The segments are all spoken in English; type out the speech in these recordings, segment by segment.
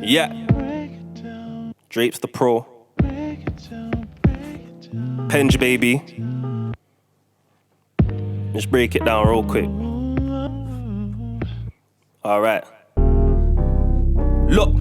Yeah. DrapezDaPro. Penge, baby. Just break it down real quick. Alright. Look,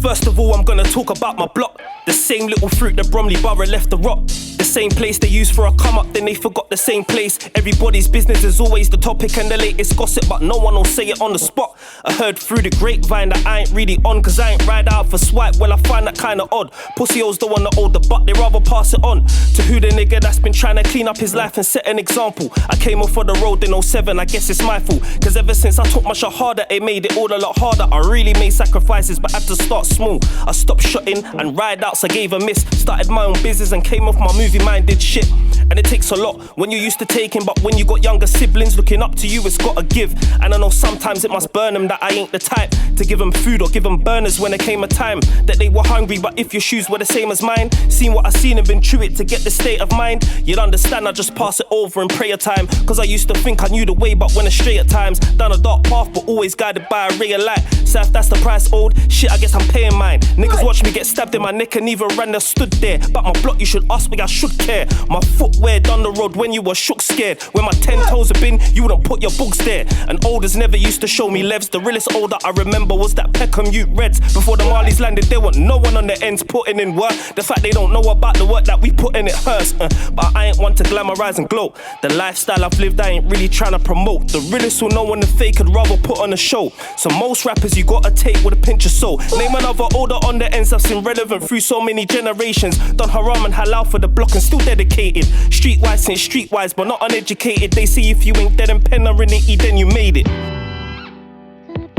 first of all, I'm gonna talk about my block. The same little fruit that Bromley Borough left the rock. The same place they used for a come up, then they forgot the same place. Everybody's business is always the topic and the latest gossip, but no one will say it on the spot. I heard through the grapevine that I ain't really on, cause I ain't ride out for swipe. Well, I find that kinda odd. Pussy hoes don't wanna hold the butt, they rather pass it on to who the nigga that's been trying to clean up his life and set an example. I came off of the road in 07, I guess it's my fault, cause ever since I took my shot harder, it made it all a lot harder. I really made sacrifices, but had to start small. I stopped shotting and ride outs, I gave a miss. Started my own business and came off my movie-minded shit. And it takes a lot when you're used to taking, but when you got younger siblings looking up to you, it's gotta give. And I know sometimes it must burn them that I ain't the type to give them food or give them burners when there came a time that they were hungry. But if your shoes were the same as mine, seen what I seen and been through it to get the state of mind, you'd understand I just pass it over in prayer time. Cause I used to think I knew the way but went astray at times. Down a dark path but always guided by a ray of light. So if that's the price owed, shit, I guess I'm paying mine. Niggas watch me get stabbed in my neck and even ran or stood there. But my block, you should ask me, I should care. My footwear down the road when you were shook scared. Where my 10 toes have been, you wouldn't put your books there. And olders never used to show me levs. The realest older I remember was that Peckham Ute Reds. Before the Marlies landed, there wasn't no one on the ends putting in work. The fact they don't know about the work that we put in, it hurts. But I ain't one to glamorize and gloat. The lifestyle I've lived, I ain't really trying to promote. The realest will know when the fake could rather put on a show. So most rappers you gotta take with a pinch of salt. Name another older on the ends that's been relevant through so many generations. Done haram and halal for the block and still dedicated. Streetwise since streetwise but not uneducated. They see if you ain't dead and pen or in it, then you made it.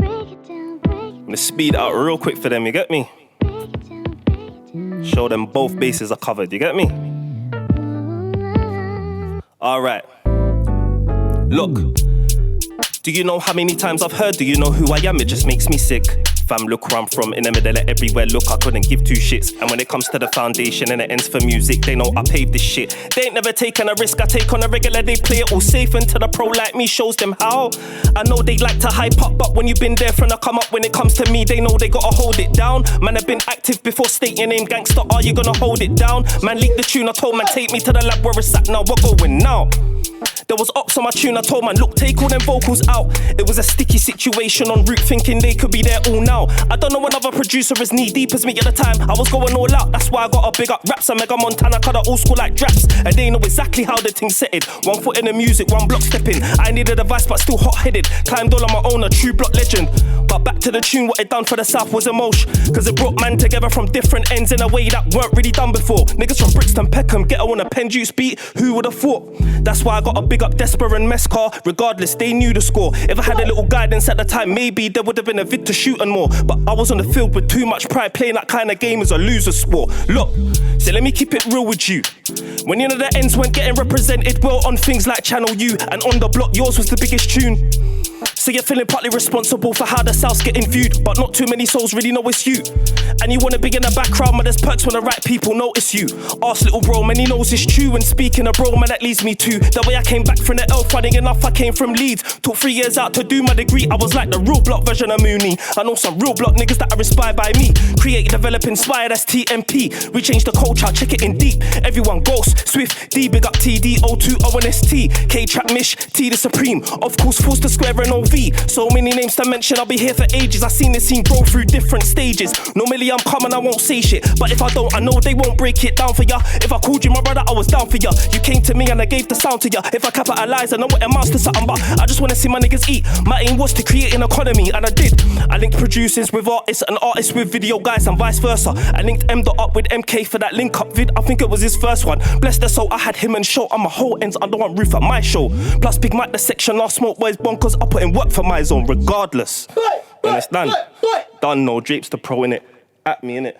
I'm gonna speed out real quick for them, you get me? Show them both bases are covered, you get me? Alright. Look, do you know how many times I've heard, do you know who I am? It just makes me sick. Fam, look where I'm from, in the middle of everywhere. Look, I couldn't give two shits. And when it comes to the foundation and it ends for music, they know I paved this shit. They ain't never taken a risk I take on a regular. They play it all safe until the pro like me shows them how. I know they like to hype up, but when you've been there from the come up, when it comes to me, they know they gotta hold it down. Man, I've been active before, state your name, gangster, are you gonna hold it down? Man, leak the tune, I told man, take me to the lab where it's at now, we're going now. There was ops on my tune, I told man, look, take all them vocals out. It was a sticky situation en route, thinking they could be there all now. I don't know another producer as knee deep as me at the time. I was going all out, that's why I got a big up raps. I Mega Montana, cut out old school like Draps. And they know exactly how the thing set it. 1 foot in the music, 1 block stepping. I needed advice but still hot-headed. Climbed all on my own, a true block legend. But back to the tune, what it done for the South was emotion. Cause it brought man together from different ends in a way that weren't really done before. Niggas from Brixton, Peckham, get on a pen juice beat, who would've thought? That's why I got a big up Desper and Mescar. Regardless, they knew the score. If I had a little guidance at the time, maybe there would've been a vid to shoot and more. But I was on the field with too much pride. Playing that kind of game is a loser sport. Look, so let me keep it real with you. When you know the ends weren't getting represented well on things like Channel U, and on the block yours was the biggest tune. So you're feeling partly responsible for how the South's getting viewed, but not too many souls really know it's you. And you wanna be in the background, but there's perks when the right people notice you. Ask little bro, man, he knows it's true. And speaking of bro, man, that leads me to the way I came back from the L. Funny enough, I came from Leeds. Took 3 years out to do my degree. I was like the real block version of Mooney. I know some real block niggas that are inspired by me. Create, develop, inspire, that's TMP. We change the culture, check it in deep. Everyone Ghost, Swift, D, big up TD, O2, ONST, K-Trap, Mish, T the Supreme. Of course, Force the Square and OV. So many names to mention, I'll be here for ages. I seen this scene grow through different stages. Normally I'm calm and I won't say shit, but if I don't, I know they won't break it down for ya. If I called you my brother, I was down for ya. You came to me and I gave the sound to ya. If I capitalize, I know it amounts to something, but I just wanna see my niggas eat. My aim was to create an economy, and I did. I linked producers with artists and artists with video guys and vice versa. I linked M. up with MK for that link up vid. I think it was his first one. Bless their soul, I had him and show on my whole ends under one roof at my show. Plus Big Mike the section, last smoke boys bonkers. I put in work for my zone regardless. You understand? Done, no DrapezDaPro in it. At me in it.